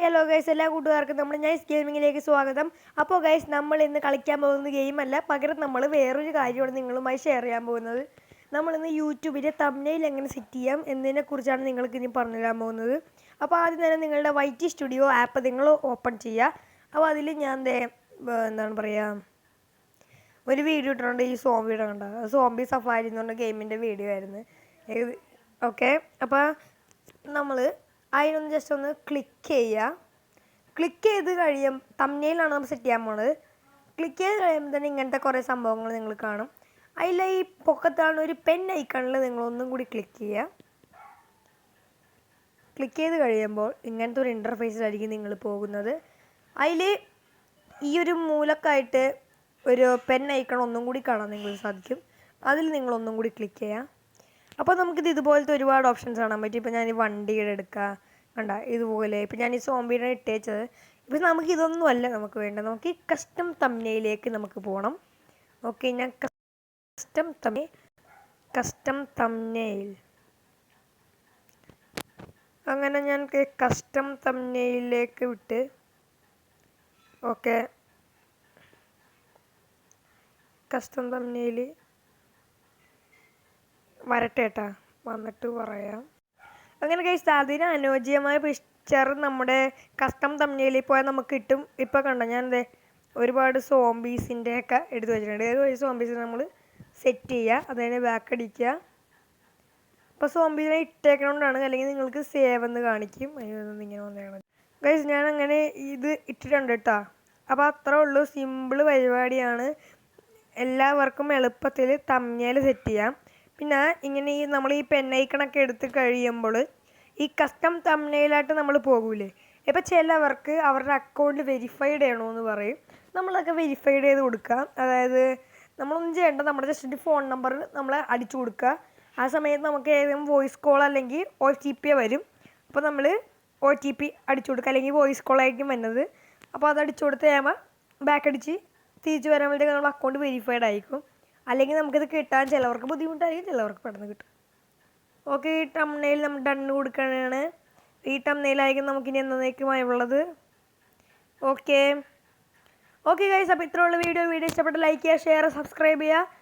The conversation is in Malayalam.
ഹലോ ഗൈസ്, എല്ലാ കൂട്ടുകാർക്കും നമ്മുടെ നൈസ് ഗെയിമിങ്ങിലേക്ക് സ്വാഗതം. അപ്പോൾ ഗൈസ്, നമ്മൾ ഇന്ന് കളിക്കാൻ പോകുന്ന ഗെയിമല്ല, പകരം നമ്മൾ വേറൊരു കാര്യമാണ് നിങ്ങളുമായി ഷെയർ ചെയ്യാൻ പോകുന്നത്. നമ്മളിന്ന് യൂട്യൂബിൻ്റെ തംബ്നെയിൽ എങ്ങനെ സെറ്റ് ചെയ്യാം എന്നതിനെക്കുറിച്ചാണ് നിങ്ങൾക്ക് ഇനി പറഞ്ഞു തരാൻ പോകുന്നത്. അപ്പോൾ ആദ്യം തന്നെ നിങ്ങളുടെ വൈറ്റി സ്റ്റുഡിയോ ആപ്പ് നിങ്ങൾ ഓപ്പൺ ചെയ്യുക. അപ്പോൾ അതിൽ ഞാൻ എന്താണ് പറയുക, ഒരു വീഡിയോ ഇട്ടിട്ടുണ്ട്. ഈ സോംബിയുടെ കണ്ട സോംബി സഫാരി എന്ന് പറഞ്ഞ ഗെയിമിൻ്റെ വീഡിയോ ആയിരുന്നു. ഓക്കെ, അപ്പോൾ നമ്മൾ അതിനൊന്ന് ജസ്റ്റ് ഒന്ന് ക്ലിക്ക് ചെയ്യുക. ക്ലിക്ക് ചെയ്ത് തംബ്നെയിലാണ് നമ്മൾ സെറ്റ് ചെയ്യാൻ പോകുന്നത്. ക്ലിക്ക് ചെയ്ത് കഴിയുമ്പോൾ തന്നെ ഇങ്ങനത്തെ കുറേ സംഭവങ്ങൾ നിങ്ങൾ കാണും. അതിൽ ഈ പൊക്കത്താണ് ഒരു പെൻ ഐക്കണിൽ നിങ്ങളൊന്നും കൂടി ക്ലിക്ക് ചെയ്യുക. ക്ലിക്ക് ചെയ്ത് കഴിയുമ്പോൾ ഇങ്ങനത്തെ ഒരു ഇൻ്റർഫേസിലായിരിക്കും നിങ്ങൾ പോകുന്നത്. അതിൽ ഈ ഒരു മൂലക്കായിട്ട് ഒരു പെൻ ഐക്കൺ ഒന്നും കൂടി കാണാൻ നിങ്ങൾക്ക് സാധിക്കും. അതിൽ നിങ്ങളൊന്നും കൂടി ക്ലിക്ക് ചെയ്യുക. അപ്പോൾ നമുക്കിത് ഇതുപോലത്തെ ഒരുപാട് ഓപ്ഷൻസ് കാണാൻ പറ്റും. ഇപ്പോൾ ഞാൻ ഈ വണ്ടിയുടെ എടുക്കുക, കണ്ട ഇതുപോലെ. ഇപ്പോൾ ഞാൻ ഈ സോംബിയുടെ ഇട്ടേച്ചത്. ഇപ്പോൾ നമുക്ക് ഇതൊന്നുമല്ല നമുക്ക് വേണ്ടത്. നമുക്ക് ഈ കസ്റ്റം തംബ്നെയിലേക്ക് നമുക്ക് പോകണം. ഓക്കെ, ഞാൻ കസ്റ്റം തംബ്നെയിൽ അങ്ങനെ ഞാൻ കസ്റ്റം തംബ്നെയിലേക്ക് വിട്ട്. ഓക്കെ, കസ്റ്റം തംബ്നെയിൽ വരട്ടെ കേട്ടാ, വന്നിട്ട് പറയാം. അങ്ങനെ ഗൈസ്, അതിന് അനുയോജ്യമായ പിക്ചർ നമ്മുടെ കസ്റ്റം തംബ്നെയിലിൽ പോയാൽ നമുക്ക് കിട്ടും. ഇപ്പോൾ കണ്ടോ, ഞാൻ ഒരുപാട് സോംബീസിൻ്റെ ഒക്കെ എടുത്ത് വെച്ചിട്ടുണ്ട്. ഏതൊരു സോംബീസിനെ നമ്മൾ സെറ്റ് ചെയ്യുക, അതിനെ ബാക്ക് അടിക്കുക. ഇപ്പോൾ സോംബീസിനെ ഇട്ടേക്കണോണ്ടാണ്, അല്ലെങ്കിൽ നിങ്ങൾക്ക് സേവ് എന്ന് കാണിക്കും. ഇങ്ങനെ വന്നേക്കണം ഗൈസ്. ഞാൻ അങ്ങനെ ഇത് ഇട്ടിട്ടുണ്ട് കേട്ടോ. അപ്പോൾ അത്രേ ഉള്ളൂ, സിമ്പിൾ പരിപാടിയാണ്. എല്ലാവർക്കും എളുപ്പത്തിൽ തംബ്നെയിൽ സെറ്റ് ചെയ്യാം. പിന്നെ ഇങ്ങനെ നമ്മൾ ഈ പെൻ ഐക്കണൊക്കെ എടുത്ത് കഴിയുമ്പോൾ ഈ കസ്റ്റം തംബ്നെയിലായിട്ട് നമ്മൾ പോകൂലേ. ഇപ്പോൾ ചിലവർക്ക് അവരുടെ അക്കൗണ്ട് വെരിഫൈഡ് ചെയ്യണമെന്ന് പറയും. നമ്മളൊക്കെ വെരിഫൈഡ് ചെയ്ത് കൊടുക്കുക. അതായത് നമ്മളൊന്നും ചെയ്യേണ്ട, നമ്മുടെ ജസ്റ്റ് ഫോൺ നമ്പർ നമ്മൾ അടിച്ചു കൊടുക്കുക. ആ സമയത്ത് നമുക്ക് ഏതെങ്കിലും വോയിസ് കോൾ അല്ലെങ്കിൽ OTP വരും. അപ്പോൾ നമ്മൾ OTP അടിച്ചു കൊടുക്കുക, അല്ലെങ്കിൽ വോയിസ് കോൾ ആയിരിക്കും വരുന്നത്. അപ്പോൾ അത് അടിച്ചു കൊടുത്ത് കഴിയുമ്പോൾ ബാക്ക് അടിച്ച് തിരിച്ച് വരാൻ വേണ്ടി നമ്മുടെ അക്കൗണ്ട് വെരിഫൈഡ് ആയിരിക്കും. അല്ലെങ്കിൽ നമുക്കിത് കിട്ടാൻ ചിലവർക്ക് ബുദ്ധിമുട്ടായിരിക്കും, ചിലവർക്ക് പെട്ടെന്ന് കിട്ടും. ഓക്കെ, ഈ തംബ്നെയിൽ നമ്മൾ ഡണ്ണ് കൊടുക്കുകയാണ്. ഈ തംബ്നെയിലായിരിക്കും നമുക്കിനി എന്നേക്കുമായുള്ളത്. ഓക്കെ ഗൈസ്, അപ്പോൾ ഇത്രയുള്ള വീഡിയോ ഇഷ്ടപ്പെട്ട ലൈക്ക് ചെയ്യുക, ഷെയർ, സബ്സ്ക്രൈബ് ചെയ്യുക.